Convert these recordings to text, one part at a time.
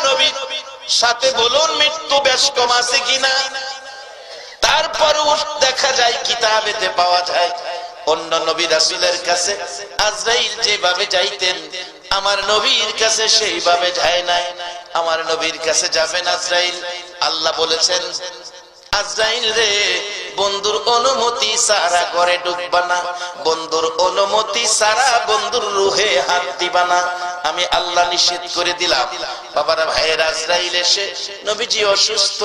নবী, সাথে বলুন মৃত্যু বেশ কম আছে কিনা? তারপরও দেখা যায় কিতাবেতে পাওয়া যায় অন্য নবী রাসূলের কাছে আজরাইল যেভাবে যাইতেন আমার নবীর কাছে সেইভাবে যায় নাই। আমার নবীর কাছে যাবেন আজরাইল, আল্লাহ বলেছেন আজরাইল রে, বন্ধুর অনুমতি ছাড়া ঘরে ঢুকবা না, বন্ধুর অনুমতি ছাড়া বন্ধুর রুহে হাত দিবা না, আমি আল্লাহ নিষেধ করে দিলাম। বাবারা ভাইয়ের, আজরাইল এসে নবীজি অসুস্থ,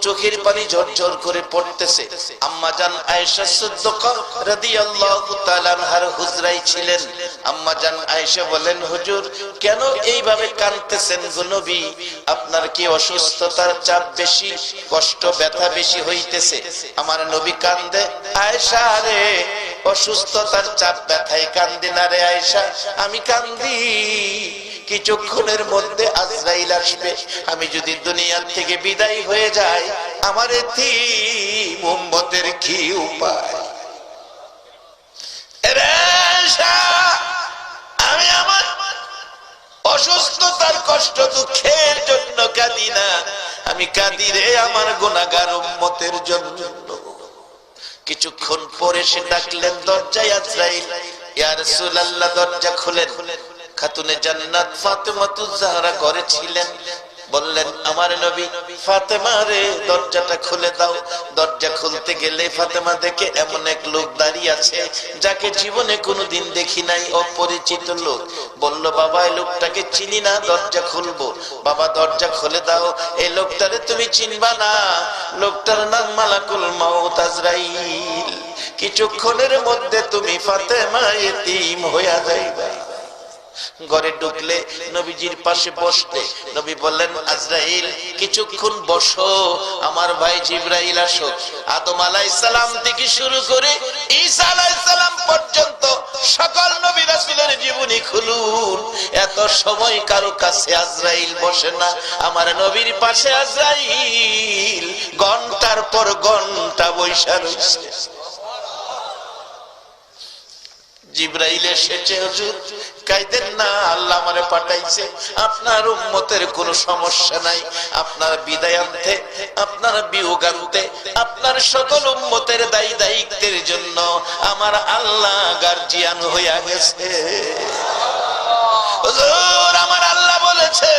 চোখের পানি ঝরঝর করে পড়তেছে। আম্মা জান আয়েশা সিদ্দিকা রাদিয়াল্লাহু তাআলা আনহার হুজরায় ছিলেন। আম্মা জান আয়েশা বলেন, হুজুর কেন এইভাবে কাঁদতেছেন গো নবী? আপনার কি অসুস্থতার চাপ বেশি, কষ্ট ব্যথা বেশি হইতেছে? আমার নবী কান্দে, আয়েশা রে, অসুস্থতার চাপ ব্যথায় কান্দি না রে আয়েশা, আমি কান্দি কিছুক্ষণের মধ্যে আজরাইল আসবে, আমি যদি দুনিয়া থেকে বিদায় হয়ে যাই আমার এতিম উম্মতের কি উপায়? আমি আমার অসুস্থতার কষ্ট দুঃখের জন্য কাঁদি না, আমি কাঁদি রে আমার গুনাহগার উম্মতের জন্য। কিছুক্ষণ পরে সে ডাকলেন দরজায় আজরাইল, ইয়া রাসূলুল্লাহ, দরজা খুলেন। খাতুনে জান্নাত ফাতেমাতুজ জাহরা ঘরে ছিলেন। বললেন, আমার নবী, ফাতেমা রে, দরজাটা খুলে দাও। দরজা খুলতে গেলে ফাতেমা দেখে এমন এক লোক দাঁড়িয়ে আছে যাকে জীবনে কোনোদিন দেখি নাই, অপরিচিত লোক। বলল, বাবা এই লোকটাকে চিনি না, দরজা খুলবো। বাবা দরজা খুলে দাও, এই লোকটারে তুমি চিনবা না, লোকটার নাম মালাকুল মাউত আজরাইল। কিছুক্ষণের মধ্যে তুমি ফাতেমা এতিম হইয়া যাইবা। ঘরে ঢুকলে নবীজির পাশে বসতে নবী বললেন, আজরাইল কিছুক্ষণ বসো, আমার ভাই জিবরাইল আসুক। আদম আলাইহিস সালাম থেকে শুরু করে ঈসা আলাইহিস সালাম পর্যন্ত সকল নবী রাসূলের জীবনী খুলুন, এত সময় কারো কাছে আজরাইল বসে না। আমার নবীর পাশে আজরাইল ঘন্টার পর ঘন্টা বৈশা রয়েছে। জিবরাইল এসেছে, হুজুর কাইদেন না, আল্লাহ আমারে পাঠাইছে, আপনার উম্মতের কোনো সমস্যা নাই, আপনার বিদায় আনতে, আপনার বিয়োগ আনতে, আপনার সকল উম্মতের দায়ী দায়িত্বের জন্য আমার আল্লাহ গার্জিয়ান হইয়া গেছে। হুজুর আমার আল্লাহ বলেছে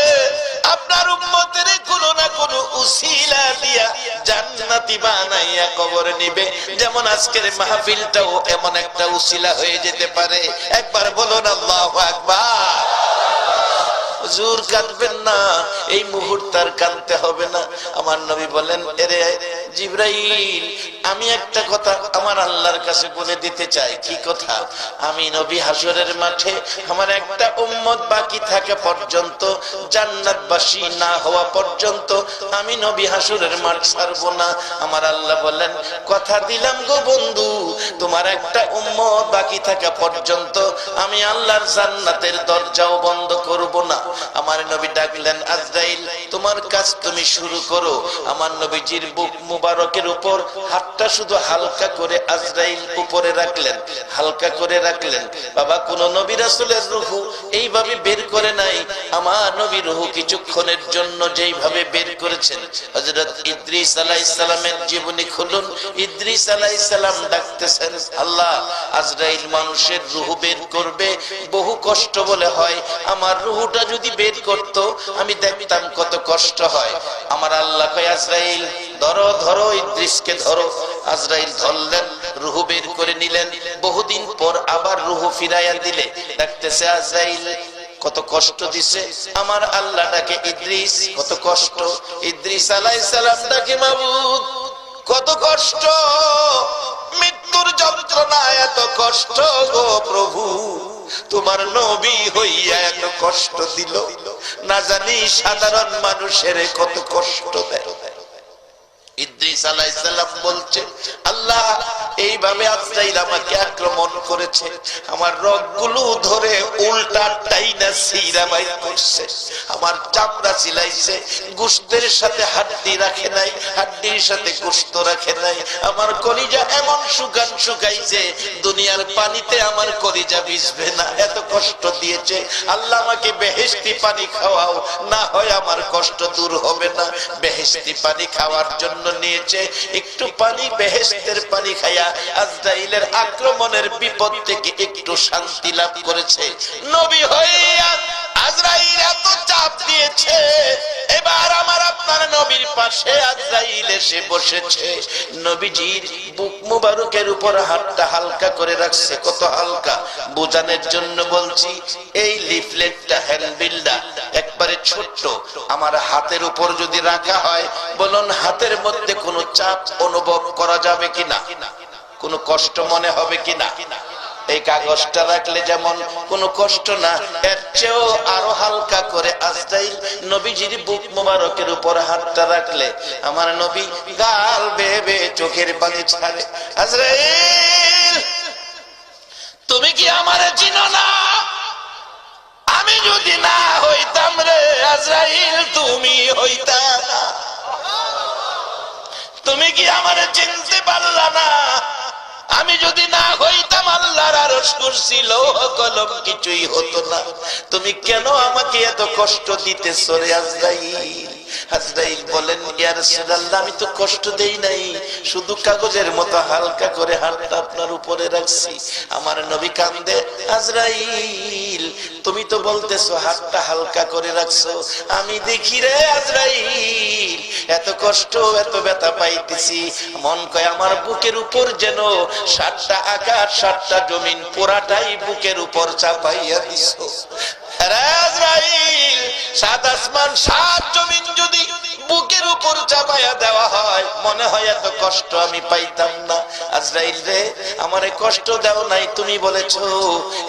আপনার উম্মতের কোনো না কোনো উসিলা দিয়া জান্নাতি বানাইয়া কবরে নিবে, যেমন আজকের মাহফিলটাও এমন একটা উসিলা হয়ে যেতে পারে। একবার বলুন আল্লাহু আকবার। হুজুর কাঁদবেন না, এই মুহূর্তে আর কাঁদতে হবে না। আমার নবী বলেন, এরে জিবরাইল, আমি একটা কথা আমার আল্লাহর কাছে বলে দিতে চাই। কি কথা? আমি নবী হাসরের মাঠে আমার একটা উম্মত বাকি থাকা পর্যন্ত, জান্নাতবাসী না হওয়া পর্যন্ত আমি নবী হাসরের মাঠ ছাড়ব না। আমার আল্লাহ বলেন, কথা দিলাম গো বন্ধু, তোমার একটা উম্মত বাকি থাকা পর্যন্ত আমি আল্লাহর জান্নাতের দরজাও বন্ধ করব না। আমার নবী ডাকলেন, আজরাইল তোমার কাজ তুমি শুরু করো। আমার নবীজির বুক মুবারকের উপর হাতটা শুধু হালকা করে আজরাইল উপরে রাখলেন, হালকা করে রাখলেন। বাবা, কোন নবী রাসূলের রূহ এইভাবে বের করে নাই। আমার নবী রূহ কিছুক্ষণের জন্য যেইভাবে বের করেছেন, হযরত ইদ্রিস আলাইহিস সালামের জীবনী খুলুন। ইদ্রিস আলাইহিস সালাম ডাকতেছেন, আল্লাহ আজরাইল মানুষের রূহ বের করবে, বহু কষ্ট বলে হয়, আমার রূহটা যদি বের করত আমি দেখতাম কত কষ্ট হয়। আমার আল্লাহ কয়, আজরাইল ধরো ধরো, ইদ্রিসকে ধরো। আজরাইল ধরলেন, রূহ বের করে নিলেন। বহুদিন পর আবার রূহ ফিরাইয়া দিলে দেখতেছে আজরাইল কত কষ্ট দিছে। আমার আল্লাহ ডাকে, ইদ্রিস কত কষ্ট। ইদ্রিস আলাইহিস সালাম ডাকে, মাবুদ কত কষ্ট, মৃত্যুর যন্ত্রণা এত কষ্ট গো প্রভু, তোমার নবী হইয়া এত কষ্ট দিল, না জানি সাধারণ মানুষের কত কষ্ট দেয়। ইদ্রিস আলাইহিস সালাম বলছে, আল্লাহ এইভাবে আজরাইল আমাকে আক্রমণ করেছে, আমার রগগুলো ধরে উল্টা টাইনা সিরা বাইর করছে, আমার চামড়া চিলাইছে, গোশতের সাথে হাড্ডি রাখে নাই, হাড্ডির সাথে গোশত রাখে নাই, আমার কলিজা এমন শুকাইছে দুনিয়ার পানিতে আমার কলিজা ভিজবে না, এত কষ্ট দিয়েছে। আল্লাহ আমাকে বেহেশতি পানি খাওয়াও, না হয় আমার কষ্ট দূর হবে না। বেহেশতি পানি খাওয়ার জন্য নিয়েছে, একটু পানি বেহেশতের পানি খায়া আজরাইলের আক্রমণের বিপদ থেকে একটু শান্তি লাভ করেছে। নবী হইয়া আজরাইল এত চাপ দিয়েছে, এবার আমার আপনার নবীর পাশে আজরাইল এসে বসেছে, নবীজির বুক মুবারকের উপর হাতটা হালকা করে রাখছে। কত হালকা বোঝানোর জন্য বলছি, এই লিফলেটটা হ্যান্ডবিলটা একবারে ছোট্ট, আমার হাতের উপর যদি রাখা হয়, বলুন হাতের মধ্যে কোনো চাপ অনুভব করা যাবে কিনা, কোনো কষ্ট মনে হবে কিনা? এই কাগজটা রাখলে যেমন কোনো কষ্ট না, এর চেয়েও আরো হালকা করে আজরাইল নবীজির বুক মোবারকের উপর হাতটা রাখলে আমার নবী গাল বেয়ে বেয়ে চোখের পানি ছাড়ে। আজরাইল, তুমি কি আমারে চিনো না? আমি যদি না হইতাম রে আজরাইল, তুমি হইতা না। তুমি কি আমারে চিনতে পারলা না? আমি যদি না হইতাম আল্লাহর আরশ কুরসি লৌহ কলম কিছুই হতো না। তুমি কেন আমাকে এত কষ্ট দিতেছো রে আজরাইল? আজরাইল বলেন, ইয়া রাসূলুল্লাহ, আমি তো কষ্ট দেই নাই, শুধু কাগজের মতো হালকা করে হাতটা আপনার উপরে রাখছি। আমার নবী কান্দে, আজরাইল তুমি তো বলতেছো হাতটা হালকা করে রাখছো, আমি দেখি রে আজরাইল এত কষ্ট এত ব্যথা পাইতেছি, মন কয় আমার বুকের উপর যেন 7টা আকাশ 7টা জমিন পুরাটাই বুকের উপর চাপাইয়া দিছো। আজরাইল, 7 আসমান 7 জমিন যদি বুকের উপর চাপাইয়া দেওয়া হয়, মনে হয় এত কষ্ট আমি পাইতাম না। আজরাইল রে, আমারে কষ্ট দাও নাই, তুমি বলেছো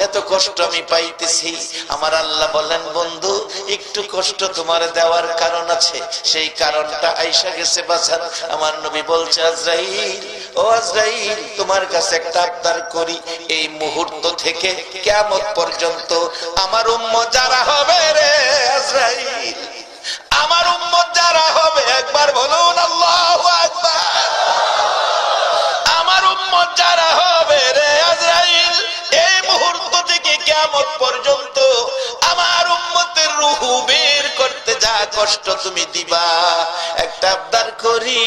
এত কষ্ট আমি পাইতেছি। আমার আল্লাহ বলেন, বন্ধু একটু কষ্ট তোমার দেওয়ার কারণ আছে, সেই কারণটা আইসা গেছে বাজার। আমার নবী বলছে, আজরাইল, ও আজরাইল, তোমার কাছে একটা আবদার করি, এই মুহূর্ত থেকে কিয়ামত পর্যন্ত আমার উম্মত যারা হবে রে আজরাইল, আমার উম্মত যারা হবে, একবার বলুন আল্লাহু আকবার, আমার উম্মত যারা হবে রে আজরাইল, এই মুহূর্ত থেকে কিয়ামত পর্যন্ত আমার উম্মতের রূহ বের করতে যা কষ্ট তুমি দিবা, একটা আবদার করি,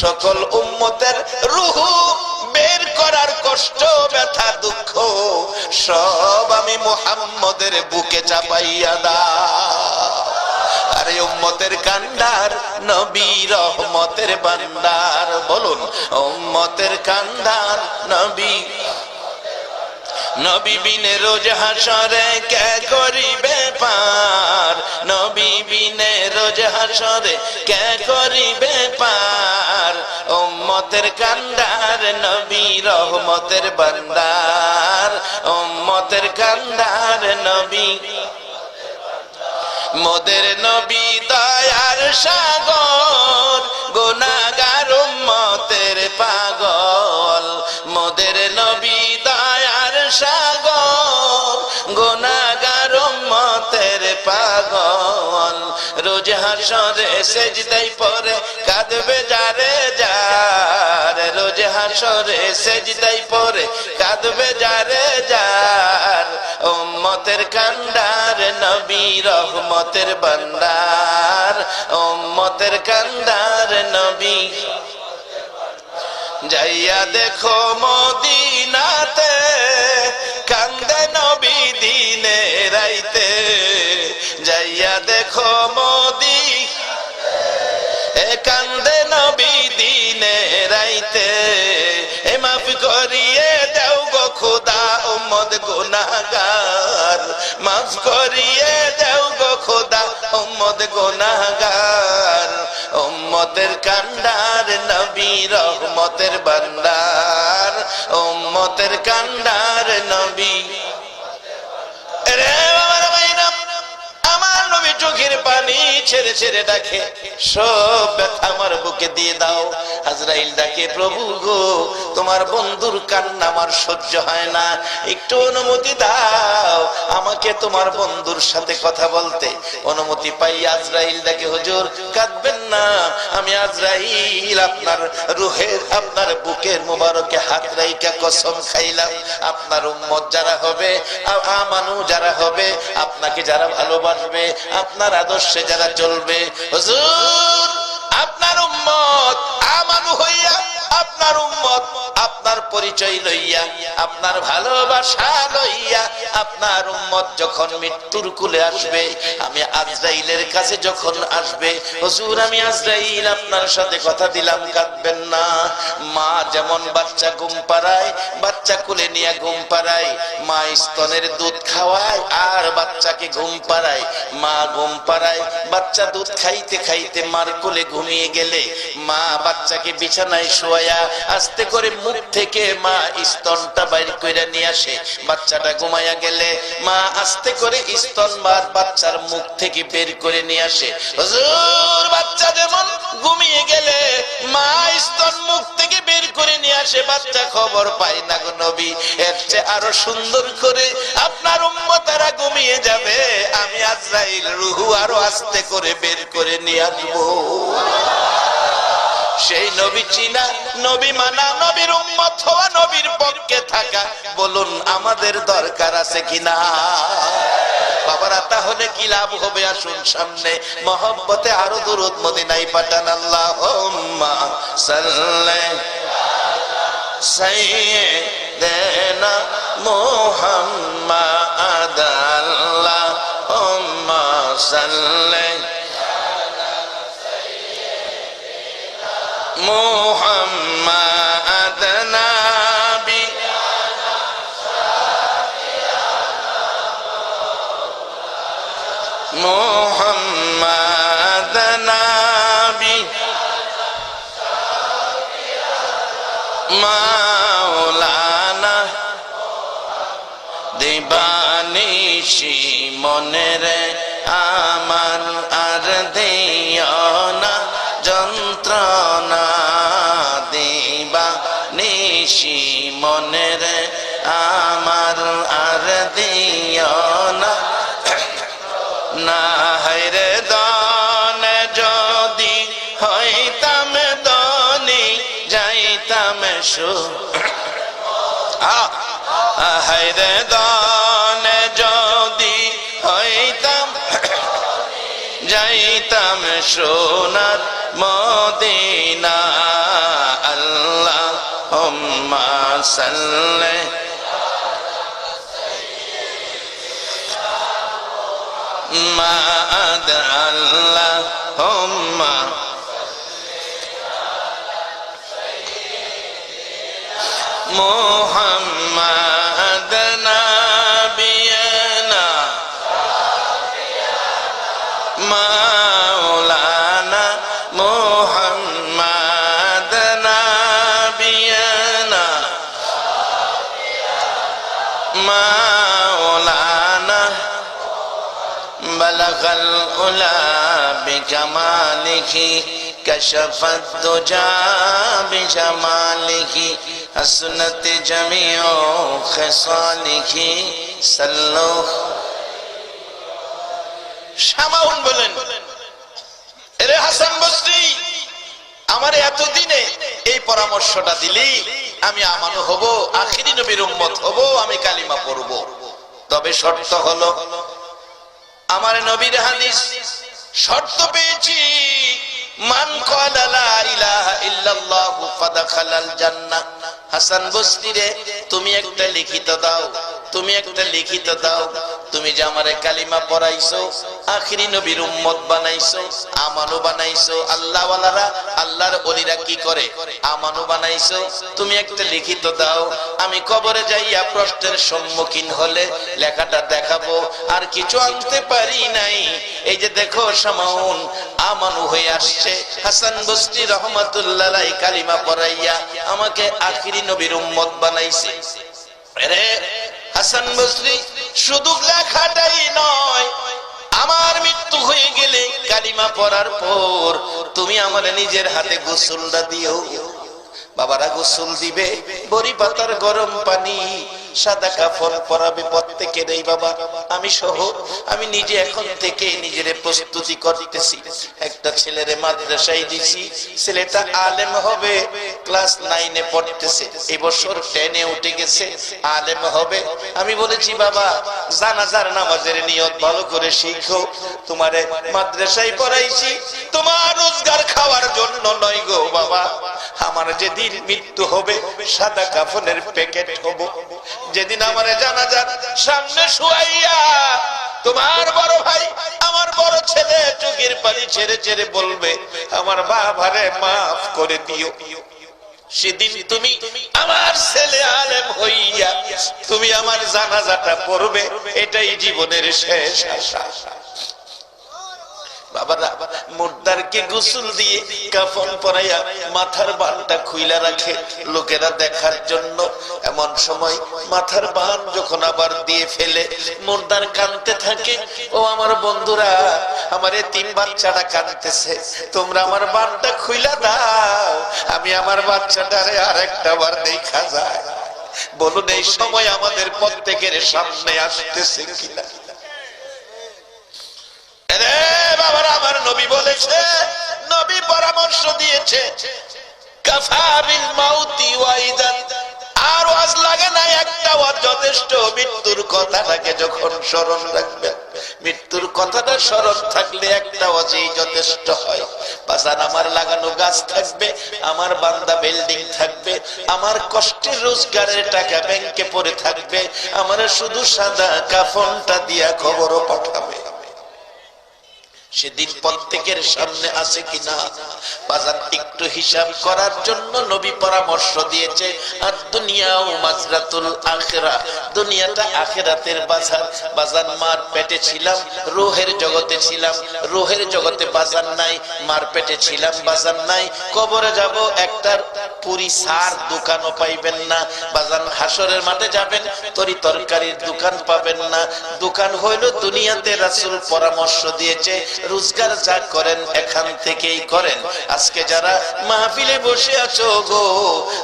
সকল উম্মতের রূহ বের করার কষ্ট ব্যথা দুঃখ সব আমি মুহাম্মদের বুকে চাপাইয়া দাও। আরে উম্মতের কান্ডার নবী রহমতের ভান্ডার, বলুন উম্মতের কান্ডার নবী, নবী বিনে রোজ হাসরে কে করিবে পার, নবী বিনে রোজ হাসরে কে করিবে পার, উম্মতের কান্ডার নবী রহমতের ভান্ডার, উম্মতের কান্ডার নবী, মোদের নবী দয়ার সাগর, গুনাহগার উম্মতের পাগল, মোদের নবী দয়ার সাগর, গুনাহগার উম্মতের পাগল, রোজ হাসরে সেজদায় পড়ে কাঁদবে যারে যার, রোজ হাসরে সেজদায় পড়ে কাঁদবে যারে যার, উম্মতের কান্ডার নবী রহমতের ভান্ডার, উম্মতের কান্ডার নবী, যাইয়া দেখো মদিনাতে কান্দে নবী দিনে রাইতে, যাইয়া দেখো মদিনাতে কান্দে নবী দিনে রাইতে, এ মাফ করিয়ে দেও গো খোদা উম্মত গুনাহগার, মাফ করিয়ে দেও গো খোদা উম্মত গুনাহগার, উম্মতের কান্ডার নবী রহমতের ভান্ডার, উম্মতের কান্ডার নবী। রে বাবার মাইনা, আমার নবী চোখের পানি ছেড়ে ছেড়ে ডাকে, সব ব্যথা আমার বুকে দিয়ে দাও। আজরাইল ডাকে, প্রভু গো, তোমার বন্ধুর কান্না আমার সহ্য হয় না, একটু অনুমতি দাও আমাকে তোমার বন্ধুর সাথে কথা বলতে। অনুমতি পাই আজরাইল ডাকে, হুজুর কাঁদবেন না, আমি আজরাইল আপনার রুহের, আপনার বুকের মোবারকে হাত রাইখা কসম খাইলাম, আপনার উম্মত যারা হবে, আমানু যারা হবে, আপনাকে যারা ভালোবাসবে, আপনার আদর্শে যারা চলবে, হুজুর আপনার উম্মত আমানু হইয়া, আপনার উম্মত আপনার পরিচয় লইয়া, আপনার ভালোবাসা লইয়া, আপনার উম্মত যখন মৃত্যুর কুলে আসবে, আমি আজরাইলের কাছে যখন আসবে, হুজুর আমি আজরাইল আপনার সাথে কথা দিলাম, কাঁদবেন না। মা যেমন বাচ্চা ঘুম পাড়ায়, বাচ্চা কুলে নিয়ে ঘুম পাড়ায়, মা স্তনের দুধ খাওয়ায় আর বাচ্চাকে ঘুম পাড়ায়, মা ঘুম পাড়ায়, বাচ্চা দুধ খাইতে খাইতে মার কোলে ঘুমিয়ে গেলে মা বাচ্চাকে বিছানায় শোয়া আস্তে করে মুখ থেকে মা স্তনটা বাইর করে নিয়ে আসে। বাচ্চাটা ঘুমাইয়া গেলে মা আস্তে করে স্তন বাচ্চার মুখ থেকে বের করে নিয়ে আসে। হুজুর বাচ্চা যেমন ঘুমিয়ে গেলে মা স্তন মুখ থেকে বের করে নিয়ে আসে, বাচ্চা খবর পায় না গো নবী, এর চেয়ে আরো সুন্দর করে আপনার উম্মতেরা ঘুমিয়ে যাবে, আমি আজরাইল রুহু আরো আস্তে করে বের করে নিয়ে আসবো। সেই নবী চিনা, নবী মানা, নবীর উম্মত হওয়া, নবীর পক্ষে থাকা, বলুন আমাদের দরকার আছে কিনা? বাবারা তাহলে কি লাভ হবে? আসুন সামনে মহব্বতে আরো দুরূদ মদিনায় পাঠান। আল্লাহুম্মা সাল্লি সাইয়্যিদানা মুহাম্মাদ, আল্লাহুম্মা সাল্লি মুহাম্মাদ নবী মুহাম্মাদ নবী মাওলানা দিবানিশি মনের আমার আর দিও না যন্ত্রণা, দিবানিশি মনের আমার আর দিও না, না হায়রে দনে যদি হইতাম দনি যাইতাম সু, হায়রে দনে যদি হইতাম যাইতাম সোনার মদিনা। আল্লাহুম্মা সাল্লি মা'আদ, আল্লাহুম্মা মুহাম্মাদ নবিয়ানা মাওলানা মুহাম্মাদ নবিয়ানা মাওলানা বালাগাল উলা বিকামালিহি কাশাফাত দুজা বিজামালিহি হাসনাত জামিউ খিসালিহি সাল্লু। শামাউন বলেন, এরে হাসান বসরি, আমার এতদিনে এই পরামর্শটা দিলি, আমি আমানু হব, আখিরি নবীর উম্মত হব, আমি কালিমা পড়ব, তবে শর্ত হলো আমার নবীর হাদিস শর্ত পেয়েছি, মান ক্বালা লা ইলাহা ইল্লাল্লাহু ফাদাখালাল জান্নাহ। হাসান বসরি রে, তুমি একটা লিখিত দাও, তুমি একটা লিখিত দাও, তুমি যে আমারে কালিমা পড়াইছো, আখিরি নবীর উম্মত বানাইছো, আমানু বানাইছো। আল্লাহ ওয়ালারা, আল্লাহর ওলিরা কি করে? আমানু বানাইছো, তুমি একটা লিখিত দাও, আমি কবরে যাইয়া প্রশ্নের সম্মুখীন হলে লেখাটা দেখাবো। আর কিছু আনতে পারি নাই, এই যে দেখো শামাউন আমানু হয়ে আসছে, হাসান বসরি রহমাতুল্লাহ আলাইহি কালিমা পড়াইয়া আমাকে আখিরি নবীর উম্মত বানাইছে। আরে হাসান বসরি শুধু লেখাটাই নয়, আমার মৃত্যু হয়ে গেলে কালিমা পড়ার পর তুমি আমার নিজের হাতে গোসলটা দিও। বাবারা গোসল দিবে, বড়ি পাতার গরম পানি, সাদা কাফন পরাবে প্রত্যেকের। এই বাবা আমি সহ আমি নিজে এখন থেকে নিজের প্রস্তুতি করতেছি। একটা ছেলের মাদ্রাসায় দিছি, ছেলেটা আলেম হবে, ক্লাস 9 এ পড়তেছে, এই বছর 10 এ উঠে গেছে, আলেম হবে। আমি বলেছি বাবা জানাজার নামাজের নিয়ত ভালো করে শিখো, তোমারে মাদ্রাসায় পড়াইছি তোমার রোজগার খাওয়ার জন্য নয় গো বাবা। আমার যেদিন মৃত্যু হবে সাদা কাফনের প্যাকেট হব, যেদিন আমার জানাজার সামনে শুয়াইয়া তোমার বড় ভাই আমার বড় ছেলে চোখের পানি ছেড়ে ছেড়ে বলবে আমার বাবারে মাফ করে দিও, সেদিন তুমি আমার ছেলে আলেম হইয়া তুমি আমার জানাজাটা পড়বে, এটাই জীবনের শেষ আশা। বাবারা মুর্দারকে গোসল দিয়ে কাফন পরাইয়া মাথার বানটা খুইলা রাখে লোকেরা দেখার জন্য। এমন সময় মাথার বান যখন আবার দিয়ে ফেলে মুর্দার কাঁদতে থাকে, ও আমার বন্ধুরা আমার এতিম বাচ্চাটা কাঁদতেছে, তোমরা আমার বানটা খুইলা দাও, আমি আমার বাচ্চাটারে আরেকটা বার দেখা যায়। বলুন এই সময় আমাদের প্রত্যেকের সামনে আসতেছে কিনা? আমার নবী বলেছে, নবী পরামর্শ দিয়েছে কাফা বিল মাউতি ওয়াইদান, আর ওয়াজ লাগে না একটা ওয়াজ যথেষ্ট। মৃত্যুর কথাটাকে যখন স্মরণ রাখবে, মৃত্যুর কথাটা স্মরণ থাকলে একটা ওয়াজই যথেষ্ট হয়। বাজান আমার লাগানো গাছ থাকবে, আমার বান্দা বিল্ডিং থাকবে, আমার কষ্টের রোজগারের টাকা ব্যাংকে পড়ে থাকবে, আমার শুধু সাদা কাফনটা দিয়া খবরও পাঠাবে। সেদিন প্রত্যেকের সামনে আছে কিনা বাজার একটু হিসাব করার জন্য নবী পরামর্শ দিয়েছে। আর দুনিয়াও মাজরাতুল আখিরা, দুনিয়াটা আখিরাতের বাজার। বাজার মার পেটে ছিলাম, রূহের জগতে ছিলাম, রূহের জগতে বাজার নাই, মার পেটে ছিলাম, বাজার নাই। কবরে যাব একটা পুরি সার দোকানও পাইবেন না। বাজার হাসরের মাঠে যাবেন, তরি তরকারির দোকান পাবেন না। দোকান হইল দুনিয়াতে। রাসূল পরামর্শ দিয়েছে রোজগার যা করেন এখান থেকেই করেন। আজকে যারা মাহফিলে বসে আছো গো,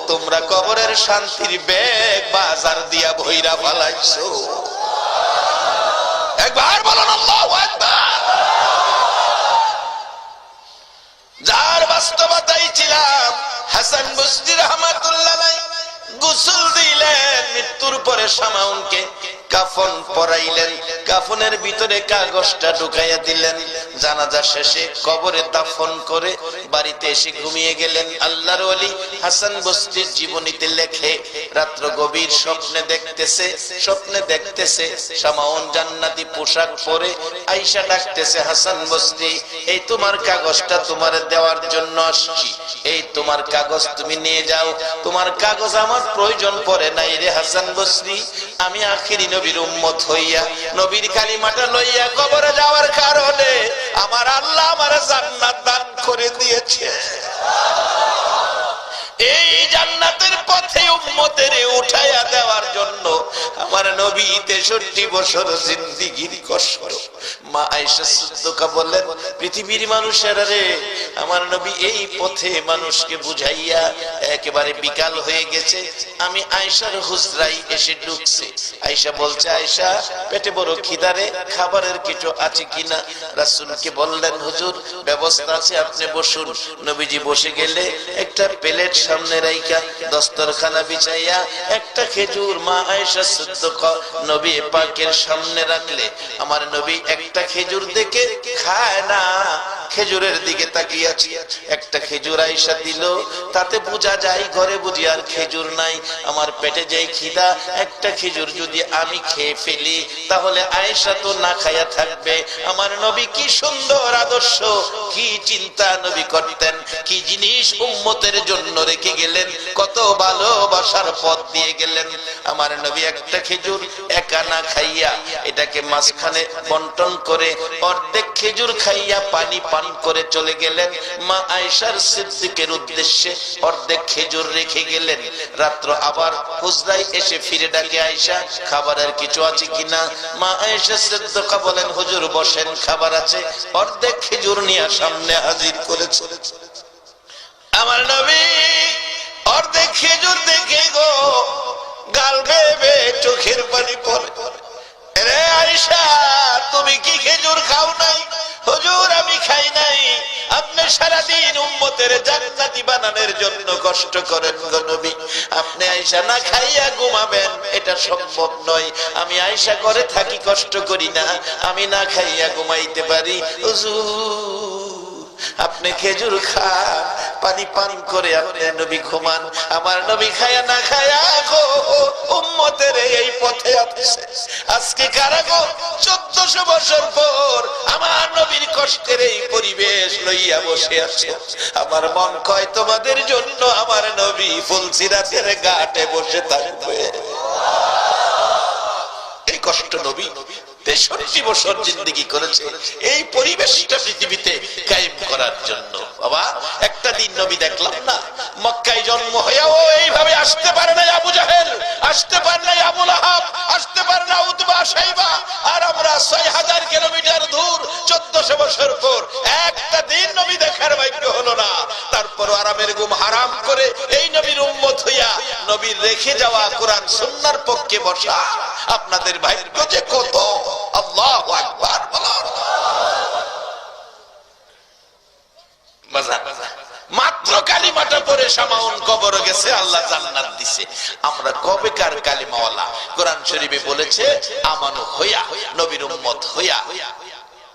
তোমরা কবরের শান্তির ব্যাগ বাজার দিয়া ভইরা ফালাইছো। একবার বলুন আল্লাহু আকবার। যার বাস্তবতাই ছিলাম হাসান বসরি রাহমাতুল্লাহ আলাইহি গোসল দিলেন, মৃত্যুর পরে শামাউনকে কাফন পরাইলেন, কাফনের ভিতরে কাগজটা ঢুকাইয়া দিলেন। জানাজা শেষে কবরে দাফন করে বাড়িতে এসে ঘুমিয়ে গেলেন। আল্লাহর ওলি হাসান বসরির জীবনীতে লেখে, রাত্র গভীর স্বপ্নে দেখতেছে শামাউন জান্নাতি পোশাক পরে আয়েশা ডাকতেছে, হাসান বসরি এই তোমার কাগজটা তোমার দেওয়ার জন্য আসছি, এই তোমার কাগজ তুমি নিয়ে যাও। তোমার কাগজ আমার প্রয়োজন পড়ে নাই রে হাসান বসরি, আমি আখিরি নবীর উম্মত হইয়া নবীর কালিমাটা লইয়া কবরে যাওয়ার কারণে আমার আল্লাহ আমার জান্নাত দান করে দিয়েছে। এই জান্নাতের পথে উম্মতের উঠাইয়া দেওয়ার জন্য আমার নবী 63 বছর জিন্দেগির কষ্ট। মা আয়েশা সিদ্দিকা বলেন, পৃথিবীর মানুষেরা রে, আমার নবী এই পথে মানুষকে বুঝাইয়া একেবারে বিকাল হয়ে গেছে, আমি আয়েশার হুজরায় এসে ঢুকছি। আয়েশা বলছে, আয়েশা পেটে বড় খিদারে, খাবারের কিছু আছে কিনা? রাসূলকে বললেন, হুজুর ব্যবস্থা আছে, আপনি বসুন। নবীজি বসে গেলে একটা প্লেট সামনে রাইখা দস্তরখানা বিছাইয়া একটা খেজুর মা আয়েশা সিদ্দিকা নবী পাকের সামনে রাখলে আমার নবী একটা খেজুর দেখে খায় না, খেজুরের দিকে তাকিয়ে আছে। একটা খেজুর আয়েশা দিল, তাতে বোঝা যায় ঘরে বুঝি আর খেজুর নাই। আমার পেটে যেই খিদা, একটা খেজুর যদি আমি খেয়ে ফেলি তাহলে আয়েশা তো না খায়া থাকবে। আমার নবী কি সুন্দর আদর্শ, কি চিন্তা নবী করতেন, কি জিনিস উম্মতের জন্য রেখে গেলেন, কত ভালোবাসার পথ দিয়ে গেলেন। আমার নবী একটা খেজুর একা না খাইয়া এটাকে মাঝখানে বন্টন করে অর্ধেক খেজুর খাইয়া পানি পান পান করে চলে গেলেন। মা আয়েশার সিদ্দিকের উদ্দেশ্যে অর্ধেক খেজুর রেখে গেলেন। রাত্র আবার হুজরায় এসে ফিরে ডাকে, আয়েশা খাবারের কিছু আছে কিনা? মা আয়েশা সিদ্দিকা বলেন, হুজুর বসেন, খাবার আছে। অর্ধেক খেজুর নিয়ে সামনে হাজির করেছে। আমার নবী অর্ধেক খেজুর দেখে গো গাল বেয়ে চোখের পানি পড়ে। রে আয়েশা, তুমি কি খেজুর খাও নাই? হুজুর আমি খাই নাই। আপনি সারাদিন উম্মতের জান্নাতি বানানোর জন্য কষ্ট করেন গো নবী, আপনি আয়েশা না খাইয়া ঘুমাবেন এটা সম্ভব নয়। আমি আয়েশা ঘরে থাকি, কষ্ট করি না, আমি না খাইয়া ঘুমাইতে পারি। হুজুর আপনি খেজুর খান, পানি পান করে আপনি নবী ঘুমান। আমার নবী খায়া না খায়া গো উম্মতের এই পথে আছে। আজকে কারা গো 1400 বছর পর আমার নবীর কষ্টের এই পরিবেশ লইয়া বসে আছে। আমার মন কয় তোমাদের জন্য আমার নবী ফুলসিরাতের ঘাটে বসে থাকবে। এই কষ্ট নবী 63 বছর জিন্দেগি করেছে এই পরিবেশটা পৃথিবীতে কায়েম করার জন্য। বাবা একটা দিন নবী দেখলাম না মক্কায় জন্ম হয়েও এইভাবে আসতে পারে না আবু জাহেল, আসতে পারে না আবু লাহাব, আসতে পারে না উতবা শাইবা। আর আমরা 6000 কিলোমিটার দূর 1400 বছর পর একটা দিন নবী দেখার ভাগ্য হলো না। তারপর আরামের ঘুম হারাম করে এই নবীর উম্মত হইয়া নবীর রেখে যাওয়া কোরআন সুন্নাহর পক্ষে বসা আপনাদের ভাগ্য যে কত। আল্লাহু আকবার। মাত্র কালিমাটা পড়ে সামাউন কবর গেছে, আল্লাহ জান্নাত দিছে। আমরা কবেকার কালিমাওয়ালা? কোরআন শরীফে বলেছে আমানু হইয়া নবীর উম্মত হইয়া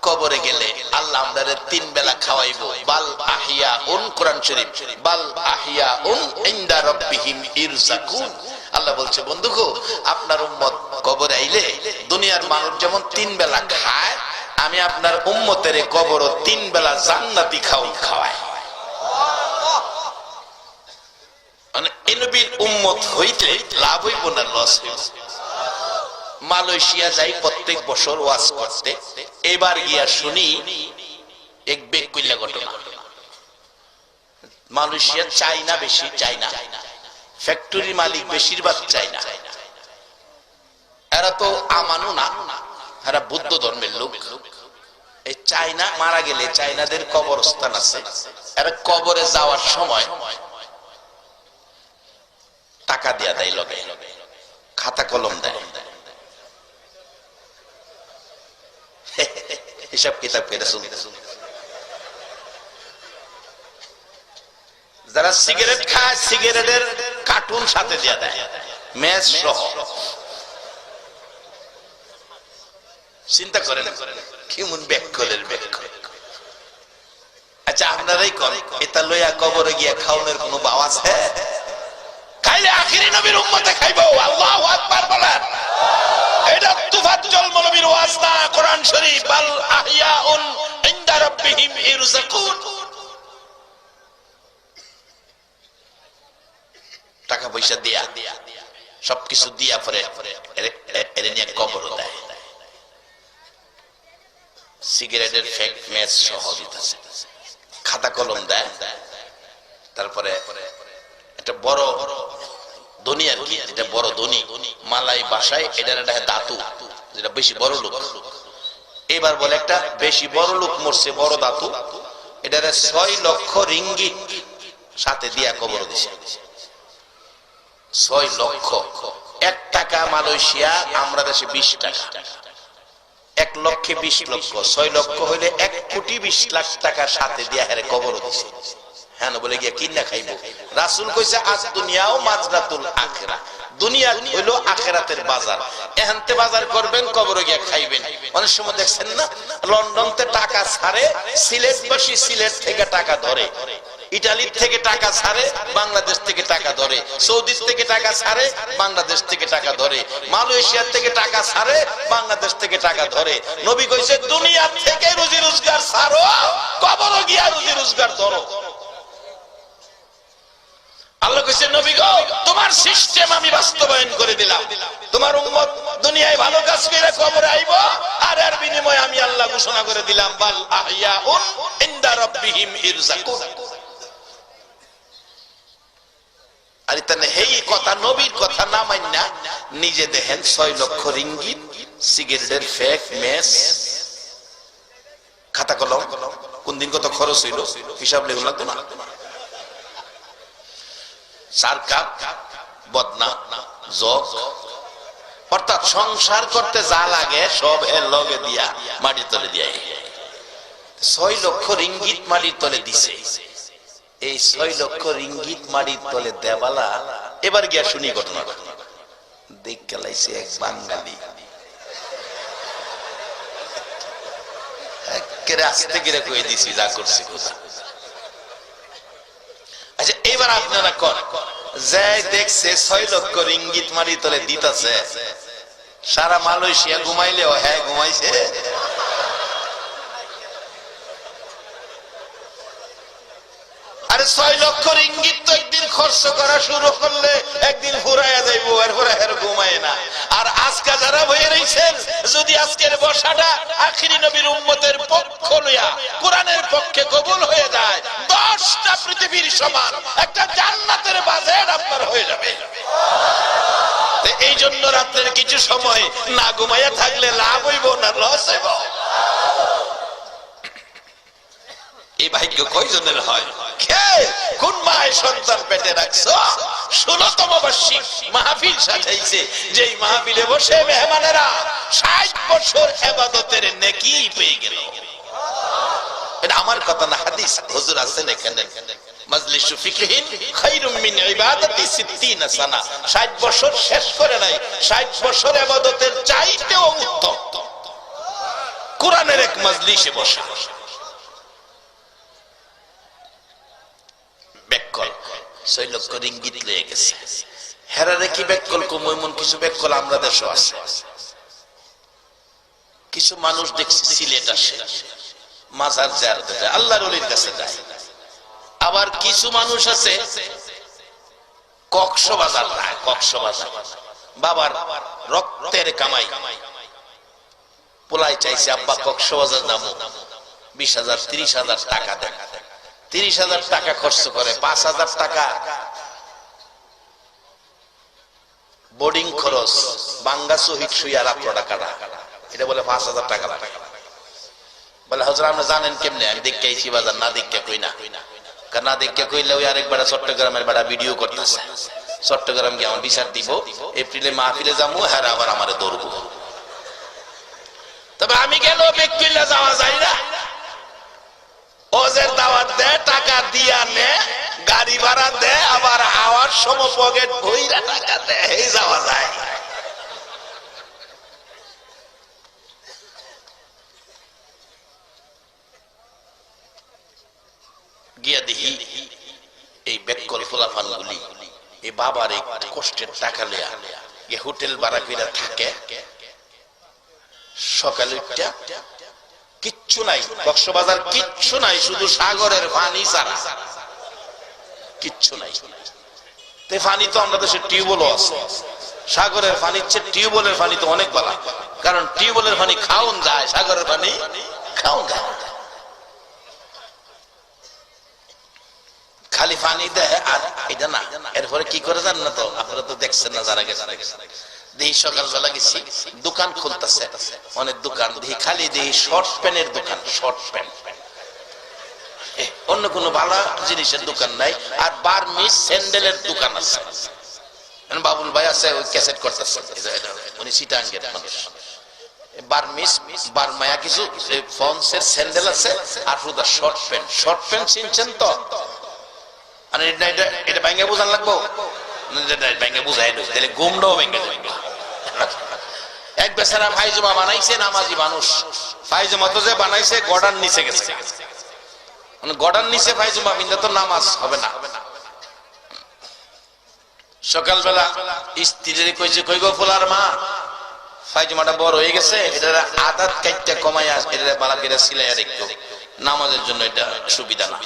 কবরে গেলে আল্লাহ আমাদের 3 বেলা খাওয়াইবো। বাল আহিয়াউন, কোরআন শরীফ, বাল আহিয়াউন ইনদা রাব্বিহিম ইরজাকুন। আল্লাহ বলছে বন্ধু গো আপনার উম্মত কবরে আইলে দুনিয়ার মানুষ যেমন 3 বেলা খায়, আমি আপনার উম্মতের কবরও 3 বেলা জান্নাতি খাওয়াই। মানে এই নবীর উম্মত হইতে লাভ হইব না লস হইব? মালয়েশিয়া যাই প্রত্যেক বছর ওয়াজ করতে, এবার গিয়া শুনি এক বেকুইল্লা ঘটনা। মালয়েশিয়া চাইনা বেশি, চাইনা ফ্যাক্টরি মালিক বেশিরভাগ চাইনা। এরা তো আমানু না, এরা বুদ্ধ ধর্মের লোক। এই চাইনা মারা গেলে চাইনাদের কবরস্থান আছে, এরা কবরে যাওয়ার সময় টাকা দিয়া দেয়, লগে খাতা কলম দেয়, হিসাব কিতাব করে চলতে। যারা সিগারেট খায় সিগারেটের কার্টুন সাথে দিয়া দেয়, ম্যাচ সহ। চিন্তা করেন কেমন ব্যাকলের ব্যাকল। আচ্ছা আপনারাই করেন, এটা লইয়া কবরে গিয়া খাওয়ানোর কোন বাও আছে? খাইলে আখিরি নবীর উম্মতে খাইবো। আল্লাহু আকবার বলেন। এটা তুফাজ্জল মৌলবীর ওয়াজ না, কোরআন শরীফ। বাল আহিয়াউন ইনদা রাব্বিহিম ইরজাকুন। টাকা পয়সা দিয়া সবকিছু দিয়া পরে এরে নিয়ে কবর দেয়, সিগারেটের ফেক ম্যাচ সহ দিতেছে, খাতা কলম দেয়। তারপরে একটা বড় ধনী আর কি, যেটা বড় ধনী মালাই বাসায় এটার একটা ধাতু, যেটা বেশি বড় লোক। এবার বলে একটা বেশি বড় লোক মরছে, বড় ধাতু, এটার 6 লক্ষ রিঙ্গিত সাথে দিয়া কবর দিছে। 6 লক্ষ। 1 টাকা মালয়েশিয়া, আমরা দেশে 20 টাকা। 1 লক্ষে 20 লক্ষ, 6 লক্ষ হইলে 1 কোটি 20 লাখ টাকা সাথে দিয়া হেরে কবর দিছে। হ্যাঁ বলে গিয়া কিনা খাইবো। রাসূল কইছে আজ দুনিয়াও মাজরাতুল আখিরা, দুনিয়া হইলো আখিরাতের বাজার। এখানতে বাজার করবেন, কবরে গিয়া খাইবেন। অনেক সময় দেখছেন না লন্ডনতে টাকা ছাড়ে, সিলেটবাসী সিলেট থেকে টাকা ধরে, ইটালির থেকে টাকা ছাড়ে, বাংলাদেশ থেকে টাকা ধরে, সৌদি থেকে টাকা ছাড়ে, বাংলাদেশ থেকে টাকা ধরে, মালয়েশিয়ার থেকে টাকা ছাড়ে, বাংলাদেশ থেকে টাকা ধরে। নবী কইছে দুনিয়া থেকে রুজি রোজগার ছাড়ো, কবরে গিয়া রুজি রোজগার ধরো। আল্লাহ কইছে নবী গো তোমার সিস্টেম আমি বাস্তবায়ন করে দিলাম, তোমার উম্মত দুনিয়ায় ভালো কাজ করে কবরে আইব, আর এর বিনিময়ে আমি আল্লাহ ঘোষণা করে দিলাম বাল আহইয়াউন ইনদা রাব্বিহিম ইরযাকুন। আর তাহলে এই কথা নবীর কথা না মাইনা নিজে দেখেন 6 লক্ষ রিঙ্গিত সিগারেটের ফেক মেস খাতা কলম কোন দিন কত খরচ হইল হিসাব লেখা লাগতো না। 4 কাপ বদনা জগ, অর্থাৎ সংসার করতে যা লাগে সব এর লগে দিয়া মাটির তলে দিয়া 6 লক্ষ রিঙ্গিত মাটির তলে দিছে। এই 6 লক্ষ রিঙ্গিত মাটির তলে দেবালা এবার গিয়া শুনি ঘটনা দেখ গেলাইছে এক বাঙালি আস্তে করে কয়ে দিছি যা করছি কোথা। আচ্ছা এবার আপনারা কর যাই দেখছে 6 লক্ষ রিঙ্গিত মাটির তলে দিতেছে, সারা মালয়েশিয়া ঘুমাইলেও হ্যাঁ ঘুমাইছে। আরে 6 লক্ষ রিঙ্গিত তো একদিন খরচ করা শুরু করলে একদিন ফুরাইয়া যাইবো, এরপরে আর ঘুমায় না। আর আজকে যারা বইয়ে রয়েছেন, যদি আজকের বর্ষাটা আখিরি নবীর উম্মতের পক্ষ লইয়া কোরআনের পক্ষে কবুল হয়ে যায়, 10টা পৃথিবীর সমান একটা জান্নাতের বাজেট আপনার হয়ে যাবে। এই জন্য রাত্রের কিছু সময় না ঘুমাইয়া থাকলে লাভ হইব না লস হইব? এই ভাগ্য কয়জনের হয়? কোন মায়ের সন্তান পেটে রাখছো? 16তম বার্ষিক মাহফিল সাজাইছে, যেই মাহফিলে বসে মেহমানেরা 60 বছর ইবাদতের নেকি পেয়ে গেল। এটা আমার কথা না, হাদিস হুজুর আছেন এখানে। মাজলিসু ফিকহিন খায়রুম মিন ইবাদাতি 60 সানা। 60 বছর শেষ করে নাই, 60 বছর ইবাদতের চাইতেও উত্তম কোরআনের এক মাজলিসে বসা। বেকল 6 লক্ষ রিঙ্গিত লয়ে গেছে। হেরারে কি বেকল কমন কিছু বেকল আমরা দেশে আছে। কিছু মানুষ দেখছি সিলেট আসে মাজার জিয়ারতে যায়, আল্লাহর ওলির কাছে যায়। আবার কিছু মানুষ আছে কক্সবাজার যায়, কক্সবাজার বাবার রক্তের কামাই পোলাই চাইছে আব্বা কক্সবাজার নামো, 20,000 30,000 টাকা দেন। 30,000 টাকা খরচ করে, 5,000 টাকা বোর্ডিং খরচ, বাঙ্গা শহীদ শুইয়া রাত্র টাকাটা, এটা বলে 5,000 টাকা লাগে। বলে হুজুর আপনি জানেন কেমনে? আমি দেখতে আইছি বাজার, না দেখতে কই না, কারণ না দেখতে কইলে ওই আরেকবার চট্টগ্রামের বেড়া ভিডিও করতেছে, চট্টগ্রাম গিয়ে আমার বিচার দিব, এপ্রিলে মাহফিলে যাবো, হ্যাঁ আবার আমারে ধরবো। তবে আমি গেল ব্যক্তিরা যাওয়া যায় না, ওজের দাওয়াত দেয়, টাকা দিয়া নে, গাড়ি ভাড়া দেয়, আবার আওয়ার সময় পকেট ভইরা টাকা দেয়, এই যাওয়া যায়। গিয়া দেখি এই বেকল ফুলাফান গুলি এই বাবার এই কষ্টের টাকা লইয়া গিয়ে হোটেল ভাড়া কইরা থাকে। সকালে উঠা কিচ্ছু নাই, কক্সবাজার কিচ্ছু নাই, শুধু সাগরের পানি ছাড়া কিচ্ছু নাই। পানি তো আমরা দেশে টিউবওয়েলও আছে, সাগরের পানির চেয়ে টিউবওয়েলের পানি তো অনেক ভালো, কারণ টিউবওয়েলের পানি খাওন যায়, সাগরের পানি খাওন যায়। খালি পানি দেয় আর এটা না। এরপরে কি করে জান না, তো আপনারা তো দেখছেন না যারা গেছে, দেখি সকালবেলা গেছি দোকান খুলতেছে, অনেক দোকান দেখি খালি দেখি শর্ট প্যান্টের দোকান, শর্ট প্যান্ট, অন্য কোনো ভালো জিনিসের দোকান নাই। আর বার্মিজ স্যান্ডেলের দোকান আছে, বাবুল ভাই আছে ওই ক্যাসেট করতেছে, উনি চিটাঙ্গের মানুষ। বার্মিজ বার্মায়া কিছু ফন্সের স্যান্ডেল আছে, আর শুধু শর্ট প্যান্ট। শর্ট প্যান্ট চিনছেন তো? এটা ব্যাঙ্গে বোঝান লাগবো, ব্যাঙ্গে বুঝাই তাহলে গুমটাও ব্যাঙ্গে। এক বেচারা ফাইজমা বানাইছে, নামাজি মানুষ, ফাইজমা তো যে বানাইছে গড়ার নিচে গেছে, গড়ার নিচে ফাইজমা বিন্দা তো নামাজ হবে না। সকালবেলা স্ত্রীর কইছে, কই গো ফুলার মা, ফাইজমাটা বড় হয়ে গেছে, এটা আদাত কাইটটা কমাইয়া এটা বালা করে সিলাইয়া একটু নামাজের জন্য, এটা সুবিধা না।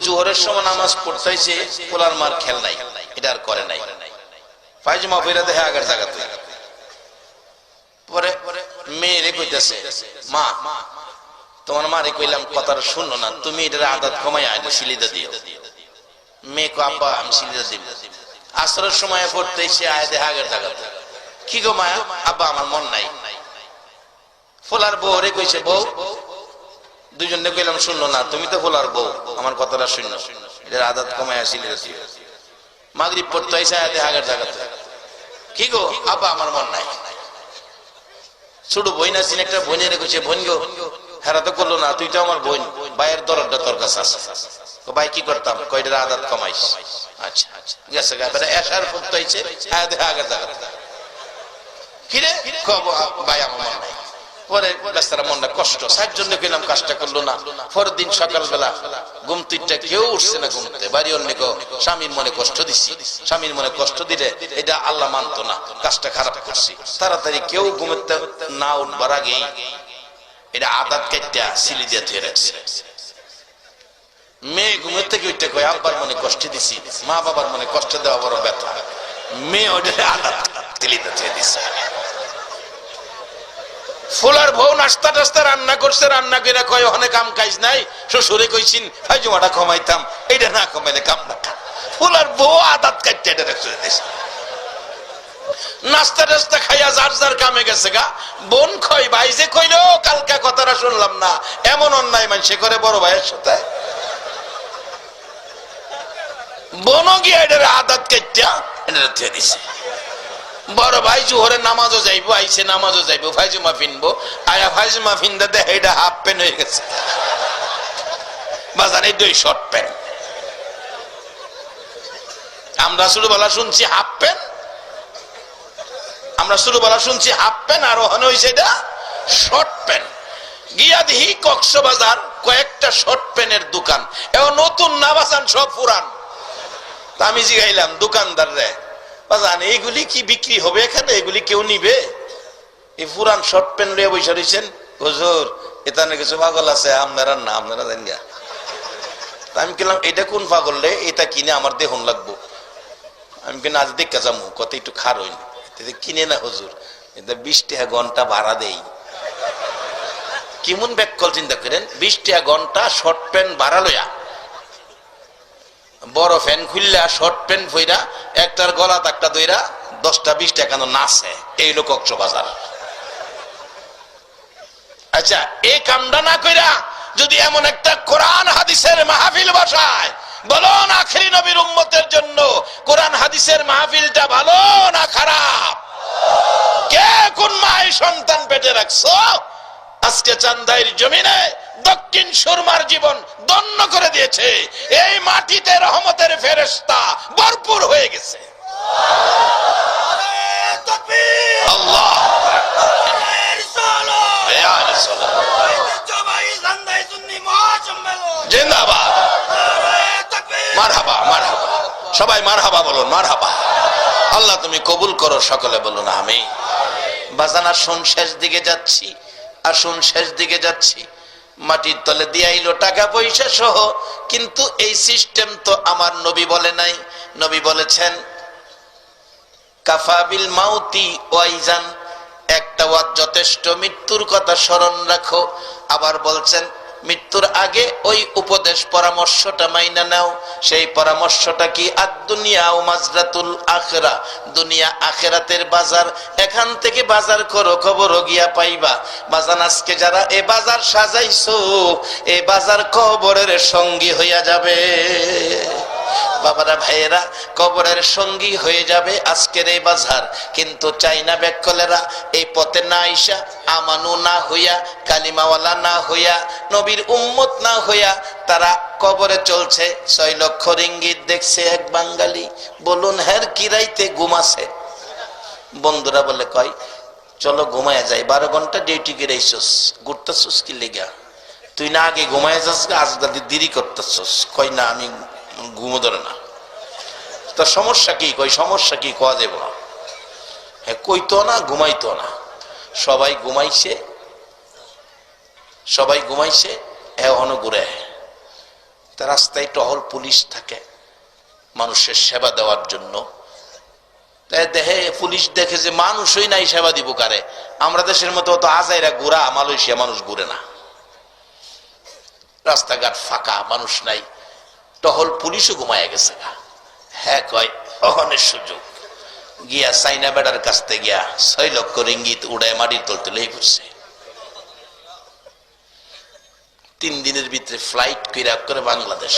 জোহরের সময় নামাজ পড়তেছে, পোলার মার খেল নাই, এটা আর করে নাই। পায়জামা পরে দেখে আগের জায়গাতে। পরে মেয়েরে কইতেছে, মা তোমার মারে কইলাম কথাটা শুনলো না, তুমি এটার আদত কমাই আইলে সিলিদা দিও। মেয়ে কো আব্বা আমি সিলিদা দিব। আসরের সময় পড়তে সে আয় দেখে আগের জায়গাতে। কি গো মায়া? আব্বা আমার মন নাই। ফোলার বউ রে কইছে, বউ দুজনে কইলাম শুনলো না, তুমি তো ফোলার বউ, আমার কথাটা শুনলো, এটার আদত কমাই আসিলে। মাগরিব পড়তে আইসা আয় দেখে আগের জায়গাতে। কি গো? আব্বা আমার মন নাই। ছোট বোন আছেন, একটা বোনের কইছে, বোন গো হেরা তো করলো না, তুই তো আমার বোন, ভাইয়ের দরদটা তোর কাছে আছে। ভাই কি করতাম? কয়টার আদত কমাইস। আচ্ছা আচ্ছা গেছে গা এসার পড়তে আইছে আয় দেখে আগের জায়গাতে। কিরে? ভাই আমার মন নাই। পরে বেচারা মনটা কষ্ট, 60 জন গেলাম কাজটা করলো না। পরের দিন সকালবেলা ঘুম তুইটা কেউ উঠছে না ঘুমতে, বাড়ি অন্য স্বামীর মনে কষ্ট দিচ্ছি। স্বামীর মনে কষ্ট দিলে এটা আল্লাহ মানতো না, কাজটা খারাপ করছি। তাড়াতাড়ি কেউ ঘুমতে না উঠবার আগেই এটা আদাত কেটে সিলি দিয়ে ধরে রাখছে। মেয়ে ঘুমের থেকে উঠতে কয়, আব্বার মনে কষ্ট দিছি, মা বাবার মনে কষ্ট দেওয়া বড় ব্যথা। মেয়ে ওটা আদাত তিলিতে ধরে দিছে। ফুলার বউ নাস্তা টাস্তা রান্না করছে, রান্না করে কয় অনেক কাম কাজ নাই, শ্বশুরে কইছিন ফাইজুমাটা কমাইতাম, এইটা না কমাইলে কাম না। ফুলার বউ আদাত কাটতে এটা রেখে দিয়েছে। নাস্তা টাস্তা খাইয়া যার যার কামে গেছে গা। বোন কয়, ভাই যে কইলো কালকে কথাটা শুনলাম না, এমন অন্যায় মানুষে করে বড় ভাইয়ের সাথে। বোনও গিয়ে এটার আদাত কাটতে এটা রেখে দিছে। বড় ভাই জোহরে নামাজও যাইবো, আইসে নামাজও যাইবো, ফাইজুমা ফিনবো, আয়া ফাইজুমা ফিনতে দেখে এটা হাফ প্যান্ট হয়ে গেছে। বাজারে দুই শর্ট প্যান্ট। আমরা ছোটবেলা শুনছি হাফ প্যান্ট, আমরা ছোটবেলা শুনছি হাফ প্যান্ট, আর ওখানে হয়েছে এটা শর্ট প্যান্ট। গিয়া দিহি কক্সবাজার কয়েকটা শর্ট প্যান্টের দোকান, এবং নতুন না বাসান সব পুরান। তা আমি জিগাইলাম দোকানদার রে, এইগুলি কি বিক্রি হবে এখানে? এগুলি কেউ নিবে? এই পুরান শর্ট প্যান্ট লিয়ে বসে রয়েছেন। হুজুর এখানে কিছু পাগল আছে, আপনারা না আপনারা জানি। আমি বললাম এটা কোন পাগল রে, এটা কিনে আমার দেখুন লাগবো। আমি কেন আজ দেখা যাবো, কত একটু খার হইনি কিনে না হুজুর, এটা 20 টাকা ঘন্টা ভাড়া দেই। কেমন ব্যাককল চিন্তা করেন, 20 টাকা ঘন্টা শর্ট প্যান্ট ভাড়া লইয়া, বড় ফ্যান খুললা শর্ট প্যান্ট ফইরা একটার গলা একটা দইরা 10টা 20 টাকা নাচে। এই লোক কক্সবাজার। আচ্ছা এই কামটা না কইরা যদি এমন একটা কোরআন হাদিসের মাহফিল বসায়, বলুন আখেরি নবীর উম্মতের জন্য কোরআন হাদিসের মাহফিলটা ভালো না খারাপ? কে কোন মায়ের সন্তান পেটে রাখছো? আজকে চান্দাইর জমিনে দক্ষিণ সুরমার জীবন ধন্য করে দিয়েছে। এই মাটিতে রহমতের ফেরেশতা ভরপুর হয়ে গেছে। আল্লাহ জিন্দাবাদ, মারহাবা মারহাবা, সবাই মারহাবা বলুন, মারহাবা। আল্লাহ তুমি কবুল করো, সকলে বলুন আমিন। বাজান আসুন শেষ দিকে যাচ্ছি, আসুন শেষ দিকে যাচ্ছি। মাটির তলে দিয়ে আইলো টাকা পয়সা সহ, কিন্তু এই সিস্টেম তো আমার নবী বলে নাই। নবী বলেছেন কাফাবিল মাউতি ওয়াইজান, একটা ওয়াজ যথেষ্ট, মৃত্যুর কথা স্মরণ রাখো। আবার বলছেন মৃত্যুর আগে ওই উপদেশ পরামর্শটা মাইনা নাও। সেই পরামর্শটা কি? আদ-দুনিয়া ও মাজরাতুল আখিরা, দুনিয়া আখিরাতের বাজার, এখান থেকে বাজার করো, খবর গিয়া পাইবা। বাজান আজকে যারা এ বাজার সাজাইছো, এ বাজার কবরের সঙ্গী হইয়া যাবে। বাবারা ভাইয়েরা, কবরের সঙ্গী হয়ে যাবে আজকের এই বাজার। কিন্তু চাইনা ব্যাককলেরা এই পথে না আইসা, আমানু না হইয়া, কালিমাওয়ালা না হইয়া, নবীর উম্মত না হইয়া তারা কবরে চলছে। 6 লক্ষ রিঙ্গিত দেখছে এক বাঙালি। বলুন হের কি রাইতে ঘুমাছে? বন্ধুরা বলে কয় চলো ঘুমায় যাই, 12 ঘন্টা ডিউটি গিরাইছস, ঘুরতেছস কি লেগা? তুই না আগে ঘুমায় যাস, আজ দাদি দেরি করতেছস। কই না আমি ঘুমো ধরে না। তা সমস্যা কি? কই সমস্যা কি কোয়া দেব না। হ্যাঁ কইতো না, ঘুমাইতো না। সবাই ঘুমাইছে, সবাই ঘুমাইছে, এখনো ঘুরে। তা রাস্তায় টহল পুলিশ থাকে মানুষের সেবা দেওয়ার জন্য। দেহে পুলিশ দেখে যে মানুষই নাই, সেবা দিব কারে? আমরা দেশের মতো অত আজাইরা ঘুরা, মালয়েশিয়া মানুষ ঘুরে না, রাস্তাঘাট ফাঁকা, মানুষ নাই, টহল পুলিশও ঘুমায় গেছে। হ্যাঁ কয় অহনের সুযোগ, গিয়া চাইনা বেড়ার কাছ থেকে গিয়া 6 লক্ষ রিঙ্গিত উড়ায় মাটির তল তুলেই পড়ছে। 3 দিনের ভিতরে ফ্লাইট করে বাংলাদেশ।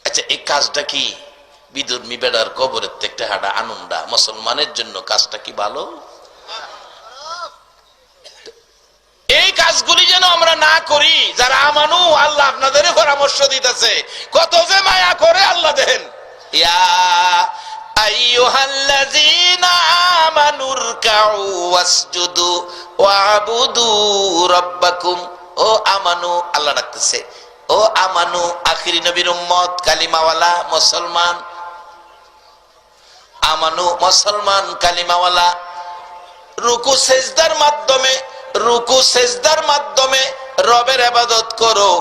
আচ্ছা, এই কাজটা কি বিধর্মী বেড়ার কবরের থেকে হাঁটা আনন্দা? মুসলমানের জন্য কাজটা কি ভালো? এই কাজগুলি যেন আমরা না করি। যারা আমানু, আল্লাহ আপনাদের পরামর্শ দিতেছে, কত যে মায়া করে আল্লাহ দেন। ইয়া আইয়ুহাল্লাযীনা আমানু রকাউ ওয়াসজুদু ওয়াবুদু রাব্বাকুম। ও আমানু, আল্লাহ ডাকতেছে, ও আমানু, আখিরি নবীর উম্মত, কালিমাওয়ালা মুসলমান, আমানু মুসলমান কালিমাওয়ালা, রুকু সেজদার মাধ্যমে রবের ইবাদত করো।